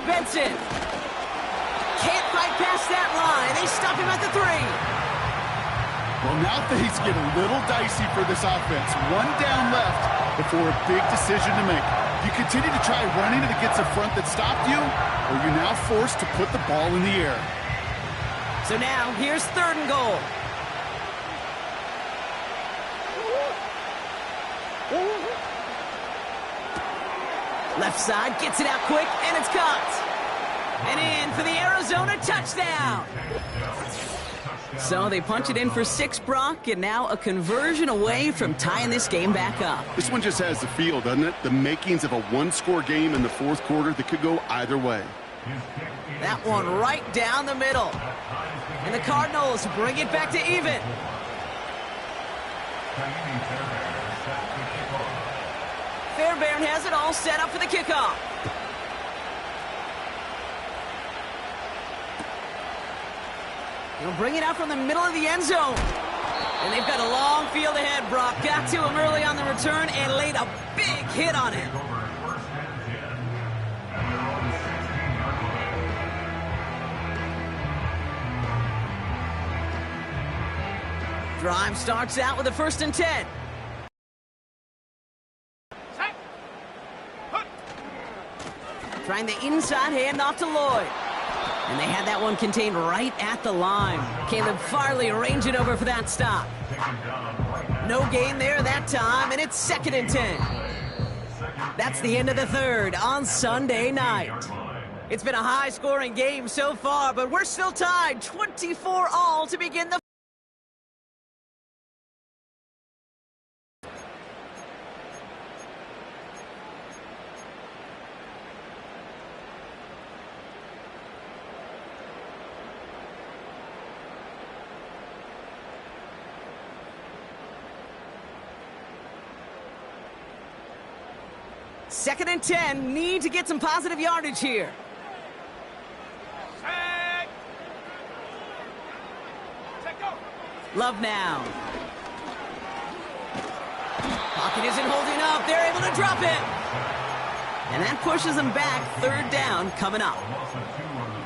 A: Benson. Can't fight past that line. They stop him at the 3.
B: Well, now things get a little dicey for this offense. 1 down left before a big decision to make. You continue to try running it against a front that stopped you, or you're now forced to put the ball in the air.
A: So now, here's 3rd and goal. Left side, gets it out quick, and it's caught. And in for the Arizona touchdown. So they punch it in for 6, Brock, and now a conversion away from tying this game back up.
B: This one just has the feel, doesn't it? The makings of a 1-score game in the 4th quarter that could go either way.
A: That one right down the middle. And the Cardinals bring it back to even. Fairbairn has it all set up for the kickoff. He'll bring it out from the middle of the end zone. And they've got a long field ahead, Brock. Got to him early on the return and laid a big hit on him. Drive starts out with a 1st and 10. Trying the inside handoff to Lloyd. And they had that one contained right at the line. Caleb Farley arranged it over for that stop. No gain there that time, and it's 2nd and 10. That's the end of the 3rd on Sunday night. It's been a high-scoring game so far, but we're still tied 24-all to begin the Second and 10, need to get some positive yardage here. Love now. Pocket isn't holding up. They're able to drop it. And that pushes them back. 3rd down coming up.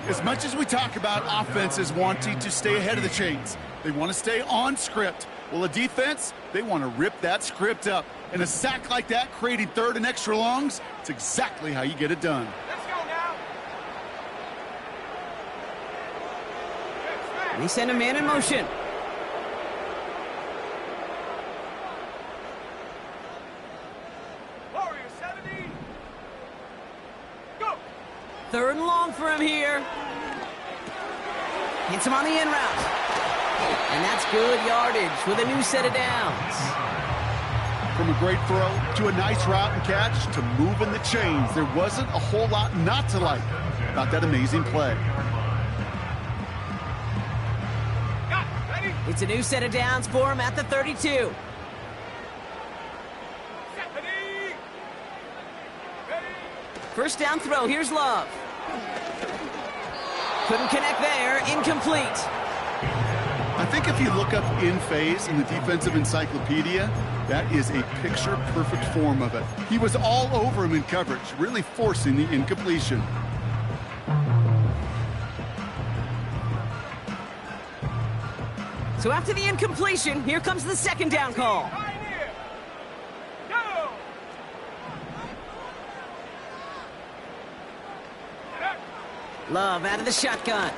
B: As much as we talk about offenses wanting to stay ahead of the chains, they want to stay on script. Well, a defense, they want to rip that script up. And a sack like that, creating 3rd and extra longs, it's exactly how you get it done.
C: Let's go now.
A: They send a man in motion.
C: Warrior 70. Go.
A: 3rd and long for him here. Hits him on the in route. And that's good yardage with a new set of downs.
B: From a great throw to a nice route and catch to moving the chains, there wasn't a whole lot not to like about that amazing play.
A: It's a new set of downs for him at the 32.
C: Set.
A: First down throw. Here's Love. Couldn't connect there. Incomplete.
B: I think if you look up in phase in the defensive encyclopedia, that is a picture-perfect form of it. He was all over him in coverage, really forcing the incompletion.
A: So after the incompletion, here comes the second down call.
C: Pioneer. Go.
A: Love out of the shotgun.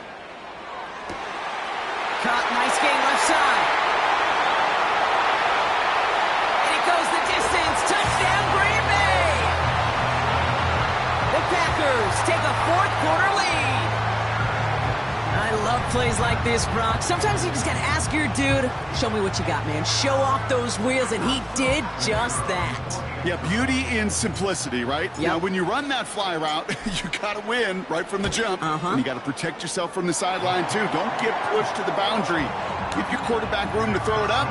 A: Caught, nice game left side. And it goes the distance. Touchdown, Green Bay. The Packers take a fourth-quarter lead. I love plays like this, Brock. Sometimes you just gotta ask your dude, show me what you got, man. Show off those wheels, and he did just that.
B: Yeah, beauty in simplicity, right?
A: Yep.
B: Now, when you run that fly route, you got to win right from the jump. And you got to protect yourself from the sideline, too. Don't get pushed to the boundary. Give your quarterback room to throw it up.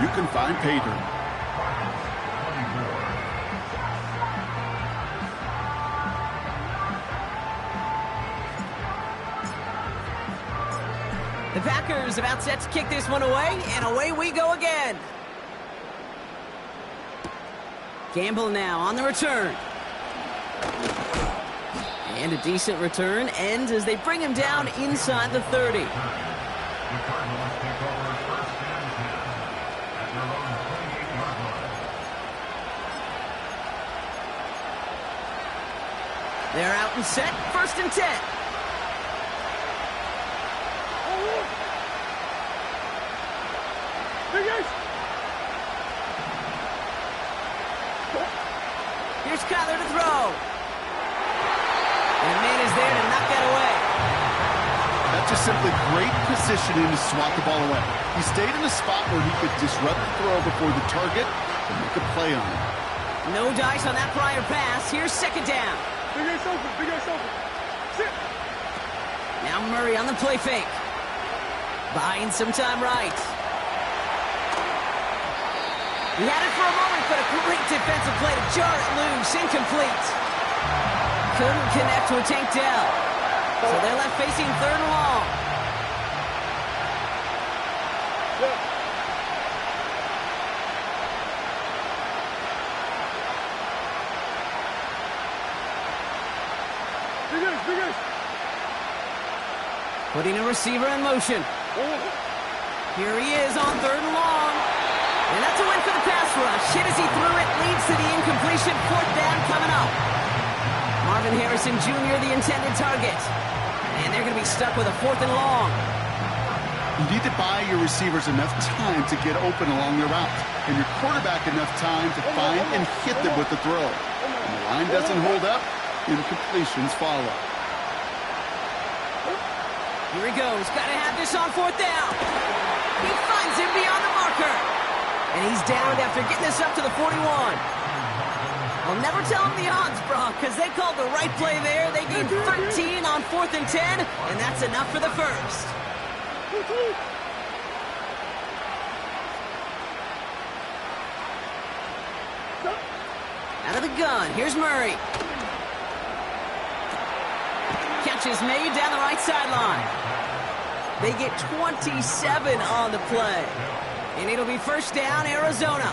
B: You can find pay dirt.
A: The Packers about set to kick this one away, and away we go again. Gamble now on the return. And a decent return ends as they bring him down inside the 30.
D: The Cardinals take over first and 10 at their own 28-yard line.
A: They're out and set, first and 10. Here's Kyler to throw. And the man is there to knock that away.
B: That's just simply great positioning to swat the ball away. He stayed in a spot where he could disrupt the throw before the target and make a play on it.
A: No dice on that prior pass. Here's second down.
C: Big ass open. Big ass open. Sit.
A: Now Murray on the play fake. Buying some time right. He had it for a moment, but a great defensive play to jar it loose. Incomplete. Couldn't connect to a tank down. So they're left facing third and long.
C: Big ass.
A: Putting a receiver in motion. Here he is on third and long. And that's a win for the pass rush. Hit as he threw it, leads to the incompletion. Fourth down coming up. Marvin Harrison Jr., the intended target. And they're going to be stuck with a fourth and long.
B: You need to buy your receivers enough time to get open along their route, and your quarterback enough time to find and hit them with the throw. When the line doesn't hold up, incompletions follow.
A: Here he goes. Got to have this on fourth down. He finds him beyond the marker. And he's downed after getting this up to the 41. I'll never tell him the odds, Brock, because they called the right play there. They gained 13 on fourth and 10, and that's enough for the first. Out of the gun, here's Murray. Catch is made down the right sideline. They get 27 on the play. And it'll be first down, Arizona.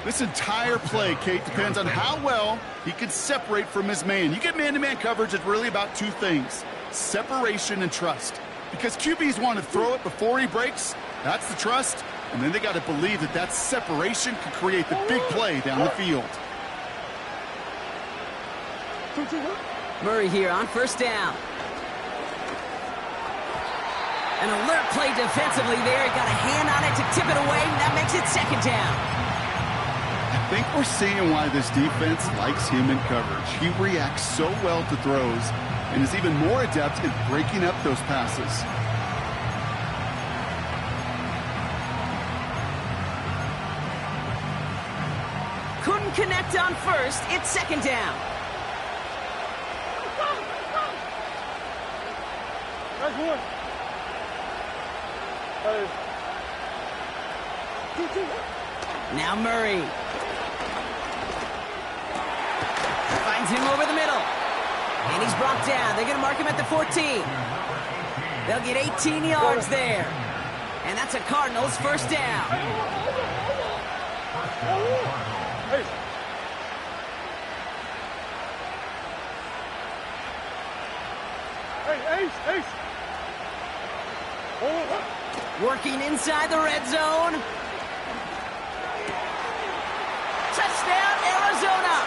B: This entire play, Kate, depends on how well he can separate from his man. You get man-to-man coverage, it's really about two things: separation and trust. Because QBs want to throw it before he breaks, that's the trust. And then they got to believe that that separation could create the big play down the field.
A: Murray here on first down. An alert play defensively there. He got a hand on it to tip it away, and that makes it second down.
B: I think we're seeing why this defense likes him in coverage. He reacts so well to throws and is even more adept at breaking up those passes.
A: Couldn't connect on first. It's second down.
C: That's one.
A: Now Murray. Finds him over the middle. And he's brought down. They're going to mark him at the 14. They'll get 18 yards there. And that's a Cardinals first down.
C: Hey. Hey, Ace.
A: Working inside the red zone. Touchdown, Arizona!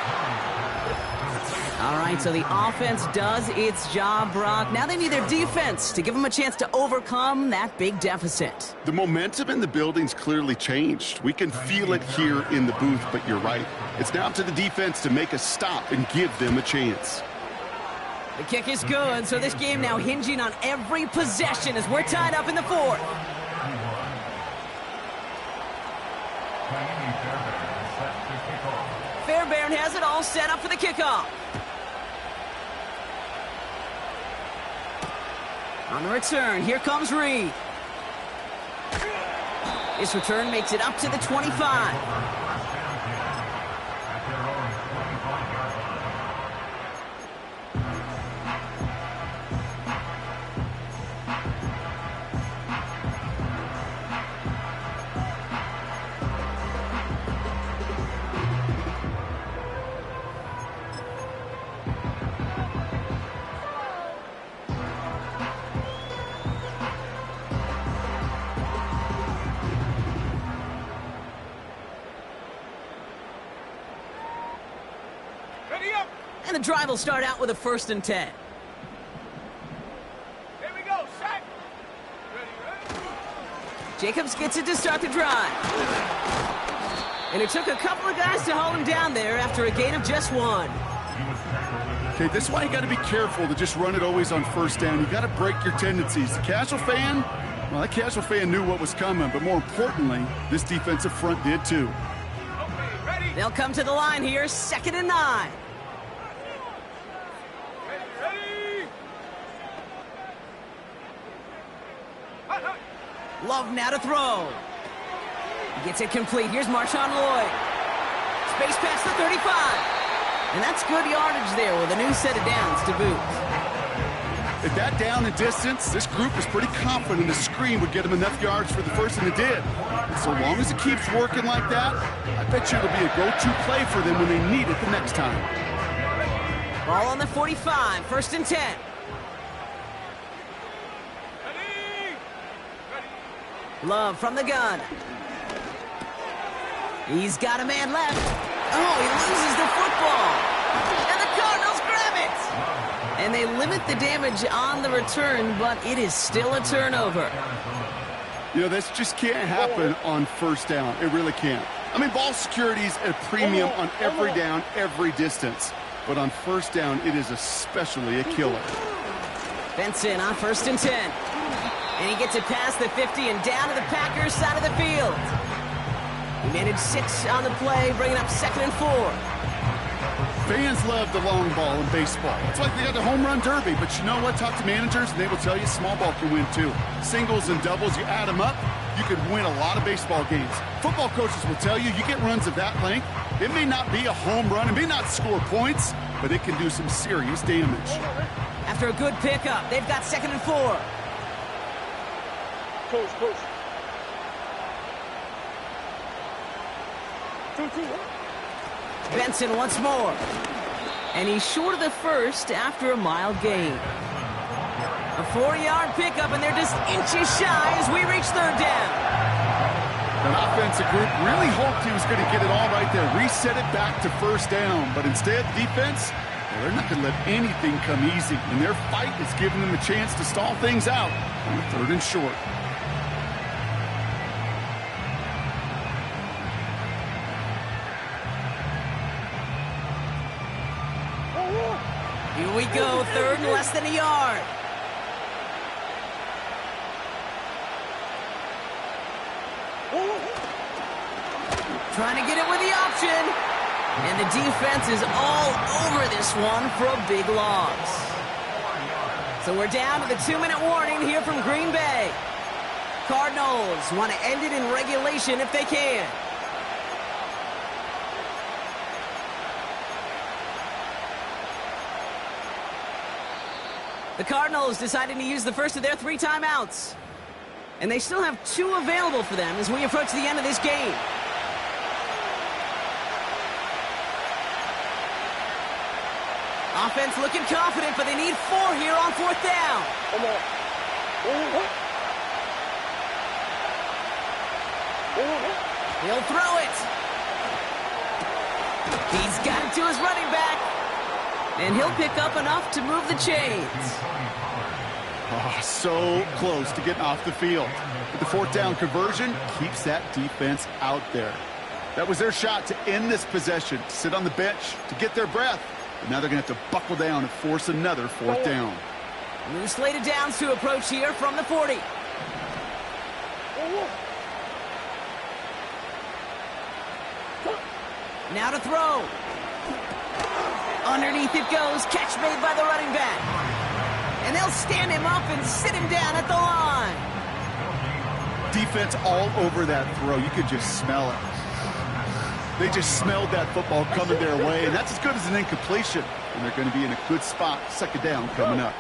A: All right, so the offense does its job, Brock. Now they need their defense to give them a chance to overcome that big deficit.
B: The momentum in the building's clearly changed. We can feel it here in the booth, but you're right. It's now up to the defense to make a stop and give them a chance.
A: The kick is good, so this game now hinging on every possession as we're tied up in the fourth. Fairbairn has it all set up for the kickoff. On the return, here comes Reed. This return makes it up to the 25. And the drive will start out with a 1st and 10.
C: Here we go, sack. Ready.
A: Jacobs gets it to start the drive. And it took a couple of guys to hold him down there after a gain of just 1.
B: Okay, this is why you got to be careful to just run it always on 1st down. You got to break your tendencies. The casual fan, well, that casual fan knew what was coming, but more importantly, this defensive front did too.
C: Okay, ready.
A: They'll come to the line here, 2nd and 9.
C: Ready.
A: Love now to throw. He gets it complete. Here's Marshawn Lloyd. Space past the 35. And that's good yardage there with a new set of downs to boot.
B: At that down and distance, this group was pretty confident the screen would get them enough yards for the first, and it did. And so long as it keeps working like that, I bet you it'll be a go-to play for them when they need it the next time.
A: Ball on the 45, 1st and 10.
C: Ready.
A: Love from the gun. He's got a man left. Oh, he loses the football. And the Cardinals grab it. And they limit the damage on the return, but it is still a turnover.
B: You know, this just can't happen on 1st down. It really can't. I mean, ball security's a premium on every down, every distance. But on 1st down, it is especially a killer.
A: Benson on 1st and 10. And he gets it past the 50 and down to the Packers side of the field. He managed 6 on the play, bringing up 2nd and 4.
B: Fans love the long ball in baseball. It's like they got the home run derby. But you know what? Talk to managers, and they will tell you small ball can win too. Singles and doubles, you add them up, you could win a lot of baseball games. Football coaches will tell you, you get runs of that length, it may not be a home run, it may not score points, but it can do some serious damage.
A: After a good pickup, they've got 2nd and 4.
C: Coach. 2-2.
A: Benson once more. And he's short of the first after a mile gain. A 4-yard pickup, and they're just inches shy as we reach 3rd down.
B: An offensive group really hoped he was going to get it all right there, reset it back to 1st down. But instead, defense, well, they're not going to let anything come easy. And their fight is giving them a chance to stall things out on the 3rd and short.
A: Here we go, 3rd and less than a yard. Trying to get it with the option. And the defense is all over this one for a big loss. So we're down to the 2-minute warning here from Green Bay. Cardinals want to end it in regulation if they can. The Cardinals deciding to use the first of their 3 timeouts. And they still have 2 available for them as we approach the end of this game. Offense looking confident, but they need 4 here on 4th down. He'll throw it. He's got it to his running back. And he'll pick up enough to move the chains.
B: Oh, so close to getting off the field. But the 4th down conversion keeps that defense out there. That was their shot to end this possession, to sit on the bench, to get their breath. But now they're going to have to buckle down and force another 4th down.
A: New slated downs to approach here from the 40. Now to throw. Underneath it goes. Catch made by the running back. And they'll stand him up and sit him down at the line.
B: Defense all over that throw. You could just smell it. They just smelled that football coming their way, and that's as good as an incompletion. And they're going to be in a good spot. 2nd down coming up.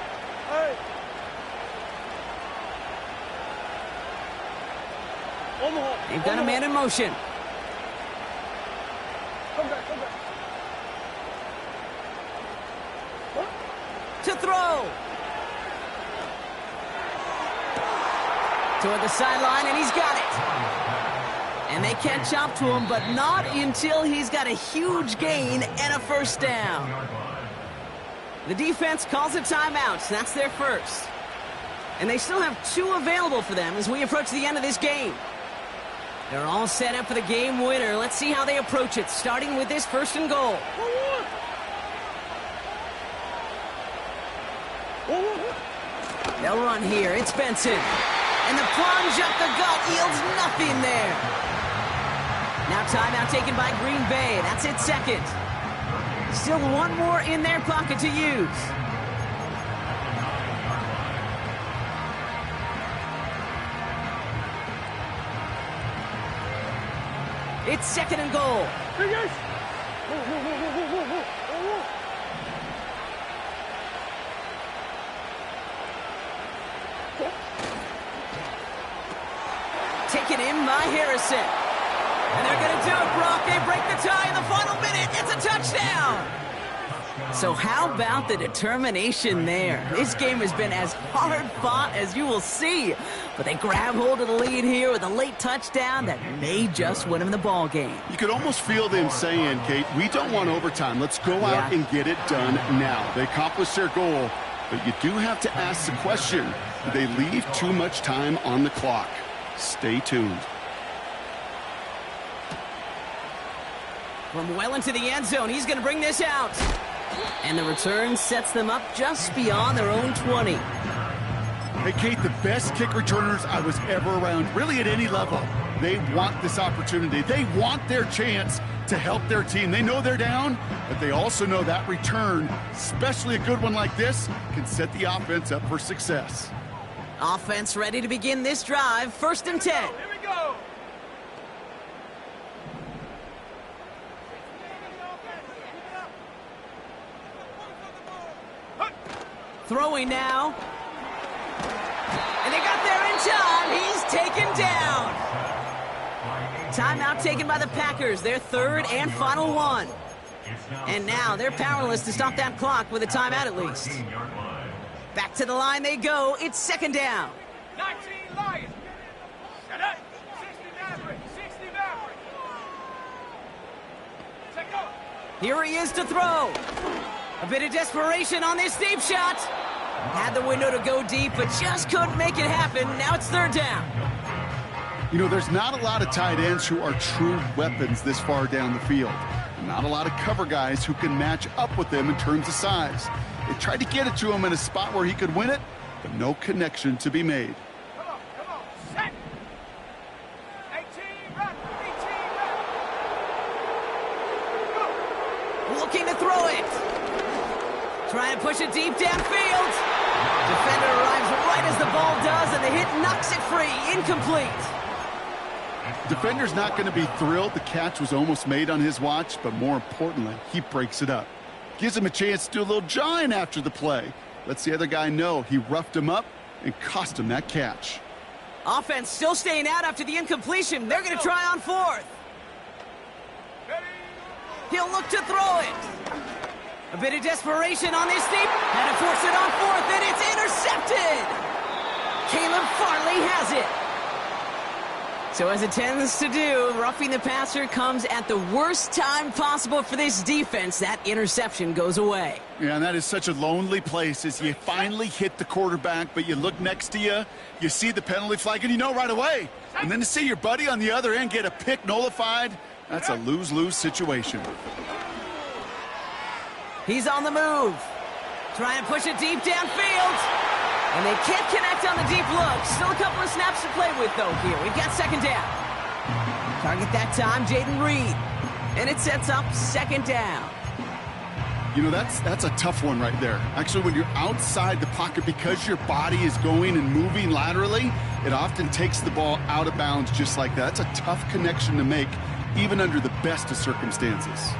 A: They've got a man in motion. To throw. Toward the sideline, and he's got it. And they catch up to him, but not until he's got a huge gain and a 1st down. The defense calls a timeout. That's their first. And they still have 2 available for them as we approach the end of this game. They're all set up for the game winner. Let's see how they approach it, starting with this 1st and goal. They'll run here. It's Benson. And the plunge up the gut yields nothing there. Now timeout taken by Green Bay. That's its 2nd. Still 1 more in their pocket to use. It's 2nd and goal. Taken in by Harrison. And they're going to do it, Brock. They break the tie in the final minute. It's a touchdown. So how about the determination there? This game has been as hard fought as you will see. But they grab hold of the lead here with a late touchdown that may just win them the ball game.
B: You could almost feel them saying, Kate, we don't want overtime. Let's go out and get it done now. They accomplished their goal, but you do have to ask the question, do they leave too much time on the clock? Stay tuned.
A: From well into the end zone, he's going to bring this out. And the return sets them up just beyond their own 20.
B: Hey, Kate, the best kick returners I was ever around, really at any level, they want this opportunity. They want their chance to help their team. They know they're down, but they also know that return, especially a good one like this, can set the offense up for success.
A: Offense ready to begin this drive. 1st and 10.
C: Here we go.
A: Throwing now. And they got there in time. He's taken down. Timeout taken by the Packers. Their 3rd and final one. And now they're powerless to stop that clock with a timeout at least. Back to the line they go. It's 2nd down.
C: 19 Lions. Set up. 60 Maverick. 60 Maverick. Set go.
A: Here he is to throw. A bit of desperation on this deep shot. Had the window to go deep, but just couldn't make it happen. Now it's 3rd down.
B: You know, there's not a lot of tight ends who are true weapons this far down the field. Not a lot of cover guys who can match up with them in terms of size. They tried to get it to him in a spot where he could win it, but no connection to be made.
C: Come on, set. 18 run, 18 run. Go.
A: Looking to throw it. Trying to push it deep downfield. Defender arrives right as the ball does, and the hit knocks it free. Incomplete.
B: Defender's not going to be thrilled. The catch was almost made on his watch, but more importantly, he breaks it up. Gives him a chance to do a little jawing after the play. Lets the other guy know he roughed him up and cost him that catch.
A: Offense still staying out after the incompletion. They're going to try on fourth. He'll look to throw it. A bit of desperation on this deep. And to force it on fourth, and it's intercepted. Caleb Farley has it. So as it tends to do, roughing the passer comes at the worst time possible for this defense. That interception goes away.
B: Yeah, and that is such a lonely place as you finally hit the quarterback, but you look next to you, you see the penalty flag, and you know right away. And then to see your buddy on the other end get a pick nullified, that's a lose-lose situation.
A: He's on the move. Trying to push it deep downfield. And they can't connect on the deep look. Still a couple of snaps to play with, though, here. We've got second down. Target that time, Jaden Reed. And it sets up second down.
B: You know, that's a tough one right there. Actually, when you're outside the pocket, because your body is going and moving laterally, it often takes the ball out of bounds just like that. That's a tough connection to make, even under the best of circumstances.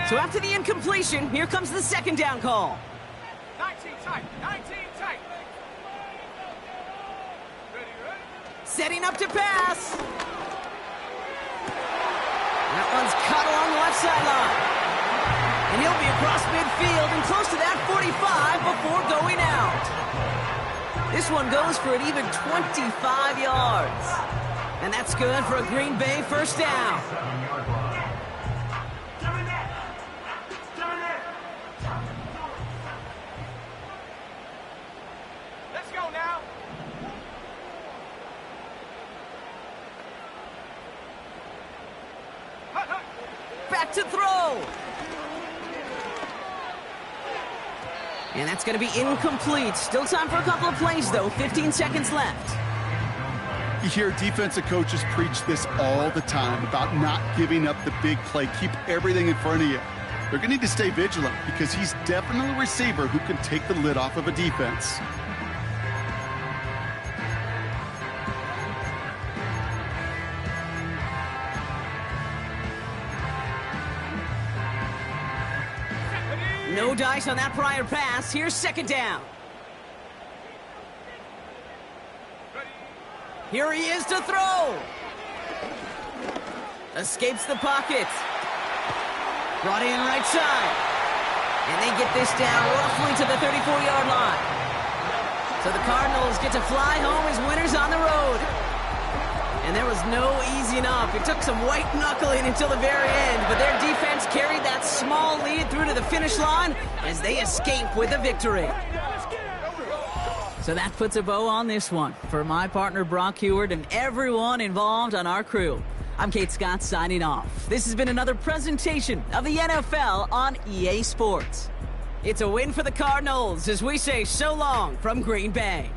A: So after the incompletion, here comes the second down call.
C: 19 tight, 19 tight.
A: Setting up to pass. That one's caught along the left sideline. And he'll be across midfield and close to that 45 before going out. This one goes for an even 25 yards. And that's good for a Green Bay first down.
C: Let's go now.
A: Back to throw. And that's going to be incomplete. Still time for a couple of plays, though. 15 seconds left.
B: You hear defensive coaches preach this all the time about not giving up the big play. Keep everything in front of you. They're going to need to stay vigilant because he's definitely a receiver who can take the lid off of a defense.
A: No dice on that prior pass. Here's second down. Here he is to throw. Escapes the pocket. Brought in right side. And they get this down roughly to the 34-yard line. So the Cardinals get to fly home as winners on the road. And there was no easing up. It took some white knuckling until the very end, but their defense carried that small lead through to the finish line as they escape with a victory. So that puts a bow on this one. For my partner Brock Heward and everyone involved on our crew, I'm Kate Scott signing off. This has been another presentation of the NFL on EA Sports. It's a win for the Cardinals as we say so long from Green Bay.